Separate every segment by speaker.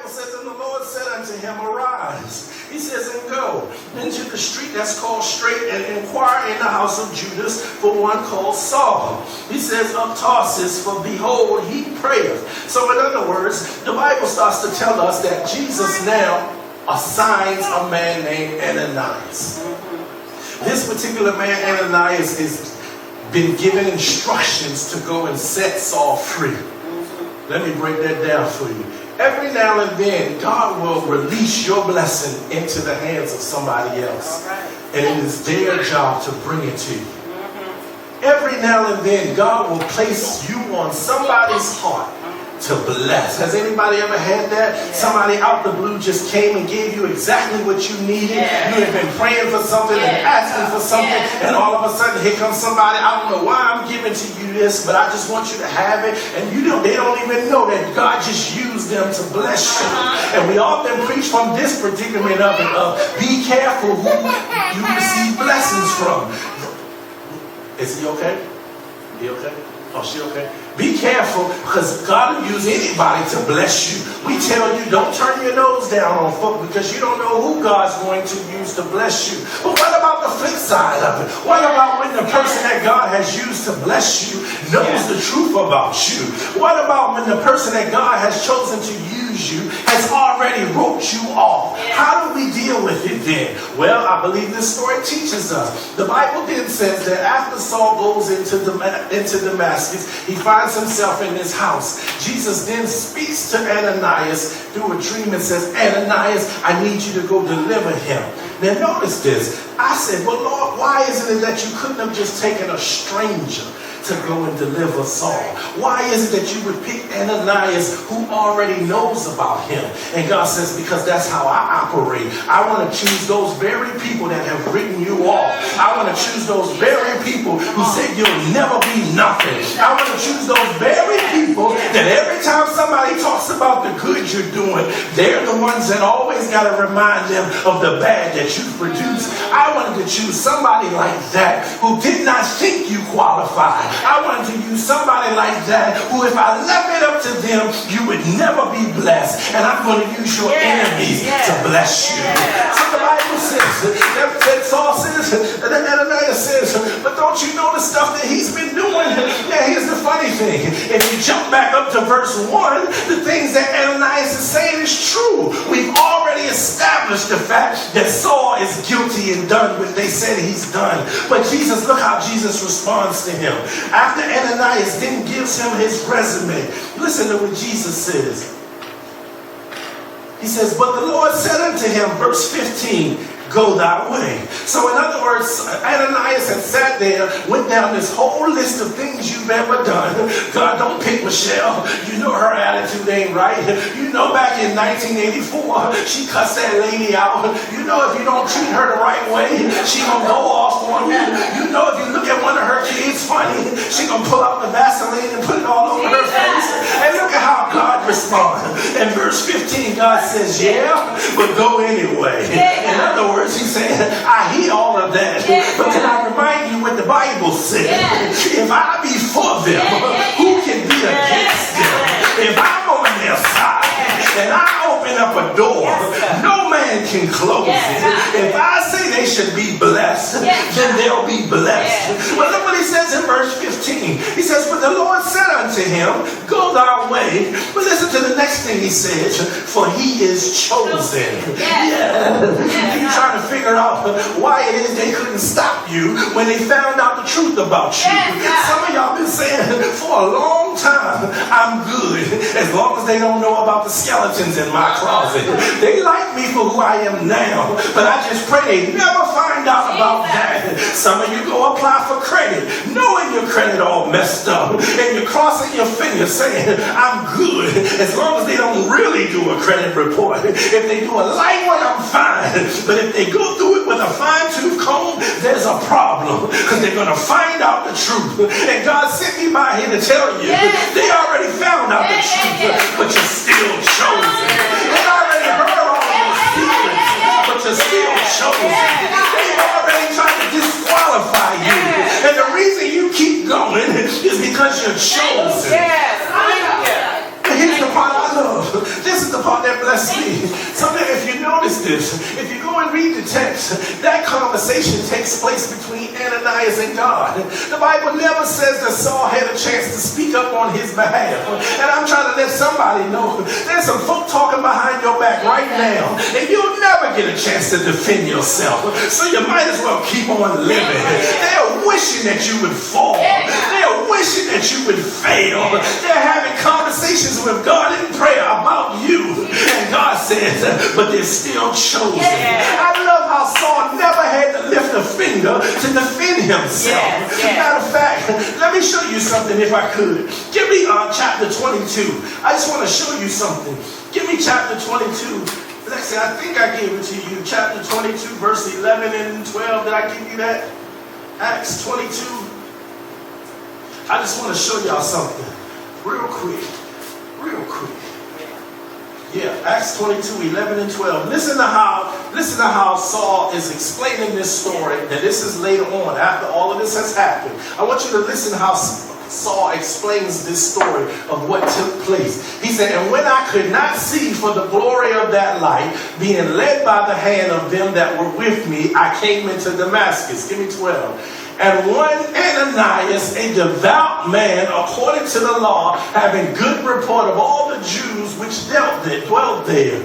Speaker 1: Bible says, and the Lord said unto him, arise. He says, and go into the street that's called Straight, and inquire in the house of Judas for one called Saul. He says, of Tarsus, for behold, he prayeth. So in other words, the Bible starts to tell us that Jesus now assigns a man named Ananias. This particular man, Ananias, has been given instructions to go and set Saul free. Let me break that down for you. Every now and then, God will release your blessing into the hands of somebody else. And it is their job to bring it to you. Every now and then, God will place you on somebody's heart to bless. Has anybody ever had that? Somebody out the blue just came and gave you exactly what you needed. You had been praying for something and asking for something, and all of a sudden here comes somebody. I don't know why I'm giving to you this, but I just want you to have it. And they don't even know that God just used them to bless you. And we often preach from this predicament of be careful who you receive blessings from. Is he okay? He okay? Oh, she okay? Be careful, because God will use anybody to bless you. We tell you, don't turn your nose down on folk, because you don't know who God's going to use to bless you. But what about the flip side of it? What about when the person that God has used to bless you knows the truth about you? What about when the person that God has chosen to use you has already wrote you off? How do we deal with it then? Well, I believe this story teaches us. The Bible then says that after Saul goes into Damascus, he finds himself in his house. Jesus then speaks to Ananias through a dream and says, Ananias, I need you to go deliver him. Now notice this. I said, well, Lord, why isn't it that you couldn't have just taken a stranger to go and deliver Saul? Why is it that you would pick Ananias, who already knows about him? And God says, because that's how I operate. I want to choose those very people that have written you off. I want to choose those very people who said you'll never be nothing. I want to choose those very people that every time somebody talks about the good you're doing, they're the ones that always got to remind them of the bad that you produced. I wanted to choose somebody like that who did not think you qualified. I wanted to use somebody like that who, if I left it up to them, you would never be blessed. And I'm going to use your enemies to bless you. So the Bible says, that Saul says, and then Ananias says, but don't you know the stuff that he's been doing? Now here's the funny thing. If you jump back up to verse 1, the things that Ananias is saying is true. We've already established the fact that Saul is guilty and done what they said he's done. But Jesus, look how Jesus responds to him. After Ananias then gives him his resume, listen to what Jesus says. He says, but the Lord said unto him, verse 15, go thy way. So in other words, Ananias had sat there, went down this whole list of things you've ever done. God, don't pick Michelle. You know her attitude ain't right. You know back in 1984, she cussed that lady out. You know if you don't treat her the right way, she gonna go off on you. You know if you look at one of her kids funny, she gonna pull out the Vaseline and put it all over her face. And look at how God responds. In verse 15, God says, yeah, but go anyway. In other words, he's saying, I hear all of that, but can I remind you what the Bible said? If I be for them, who can be against them? If I'm on their side and I open up a door, no man can close it. If I say they should be blessed, then they'll be blessed. Well, look what he says in verse 15. He says, but the Lord said unto him, go thy way. But listen to the next thing he says, for he is chosen. You're trying to figure out why it is they couldn't stop you when they found out the truth about you. Some of y'all been saying for a long time, I'm good, as long as they don't know about the skeletons in my closet. They like me for who I am now, but I just pray they never find out about that. Some of you go apply for credit, knowing your credit all messed up, and you're crossing your fingers saying, I'm good, as long as they don't really do a credit report. If they do a light one, I'm fine. But if they go through it with a fine-tooth comb, there's a problem, because they're going to find out the truth. And God sent me by here to tell you, they already found out the truth, but you're still chosen. They already heard all of your secrets, but you're still chosen. They already tried to disqualify you. And the reason you keep going is because you're chosen. And here's the part I love. This is the part that blesses blessed me. So that if you notice this, if you go and read the text, that conversation takes place between Ananias and God. The Bible never says that Saul had a chance to speak up on his behalf. And I'm trying to let somebody know there's some folk talking behind your back right now, and you'll never get a chance to defend yourself. So you might as well keep on living. They're wishing that you would fall. They're wishing that you would fail. They're having conversations with God in prayer about you. And God says, but they're still chosen. I love how Saul never had to lift a finger to defend himself. Matter of fact, let me show you something if I could. Give me chapter 22. I just want to show you something. Give me chapter 22. Lexi, I think I gave it to you. Chapter 22, verse 11 and 12. Did I give you that? Acts 22. I just want to show y'all something. Real quick. Yeah, Acts 22, 11 and 12. Listen to how Saul is explaining this story. And this is later on, after all of this has happened. I want you to listen how Saul explains this story of what took place. He said, and when I could not see for the glory of that light, being led by the hand of them that were with me, I came into Damascus. Give me 12. And one Ananias, a devout man, according to the law, having good report of all the Jews which dwelt there,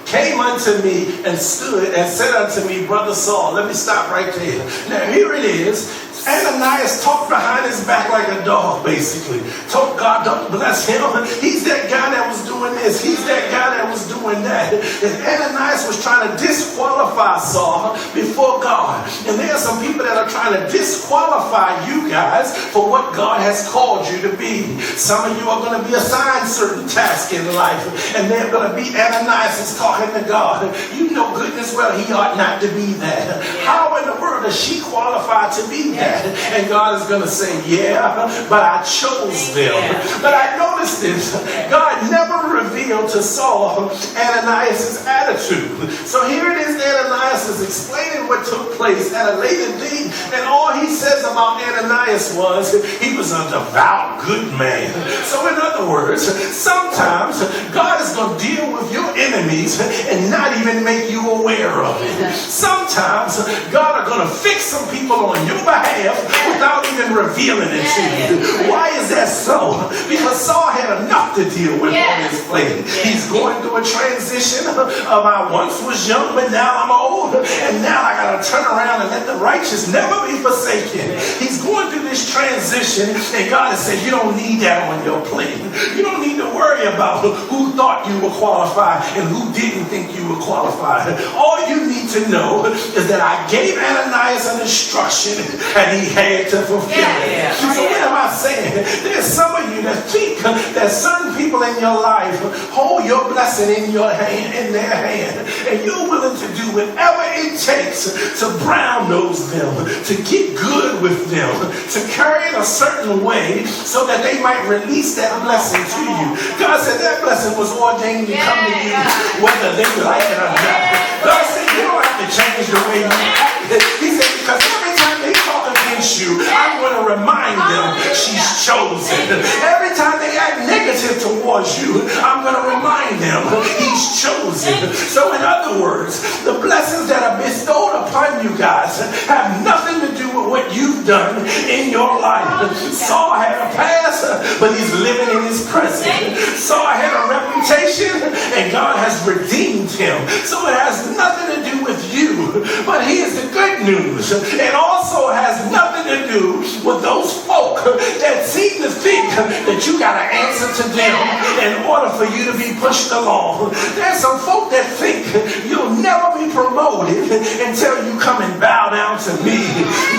Speaker 1: came unto me and stood and said unto me, Brother Saul. Let me stop right there. Now here it is. Ananias talked behind his back like a dog, basically. Told God, don't bless him. He's that guy that was doing this. He's that guy that was doing that. And Ananias was trying to disqualify Saul before God. And there are some people that are trying to disqualify you guys for what God has called you to be. Some of you are going to be assigned certain tasks in life. And they're going to be Ananias is talking to God. You know goodness well he ought not to be that. How in the world is she qualified to be that? And God is going to say, yeah, but I chose them. But I noticed this. God never revealed to Saul Ananias' attitude. So here it is, Ananias is explaining what took place at a later date. And all he says about Ananias was, he was a devout, good man. So in other words, sometimes God is going to deal with your enemies and not even make you aware of it. Sometimes God is going to fix some people on your behalf without even revealing it to you. Why is that so? Because Saul had enough to deal with on his plate. He's going through a transition of I once was young, but now I'm old. And now I got to turn around and let the righteous never be forsaken. He's going through this transition, and God has said, you don't need that on your plate. You don't need to worry about who thought you were qualified and who didn't think you were qualified. All you need to know is that I gave Ananias an instruction, and he had to fulfill it. So what am I saying? There's some of you that think that certain people in your life hold your blessing in your hand, in their hand, and you're willing to do whatever it takes to brown nose them, to get good with them, to carry it a certain way so that they might release that blessing to you. God said that blessing was ordained to come to you whether they like it or not. God said you don't have to change the way you act. He said because every time they talk against you, I'm going to remind them she's chosen. Every time they act negative towards you, I'm going to remind them he's chosen. So in other words, the blessings that are bestowed upon you guys have nothing to do with what you've done in your life. Saul had a past, but he's living in his present. Saul had a reputation, and God has redeemed him. So it has nothing to do with you. But here's the good news. It also has nothing to do with those folk that seem to think that you got to answer to them in order for you to be pushed along. There's some folk that think you'll never be promoted until you come and bow down to me.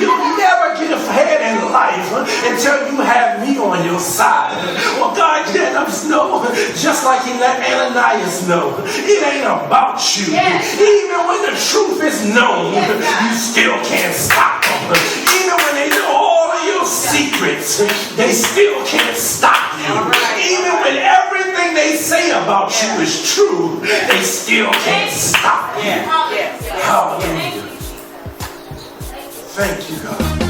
Speaker 1: You'll never get ahead in life until you have me on your side. Well, God let us know, just like he let Ananias know, it ain't about you. Even when the truth is known, you still can't stop them. Even when they know all of your secrets, they still can't stop you. Even when everything they say about you is true, they still can't stop you. Hallelujah. Thank you, God.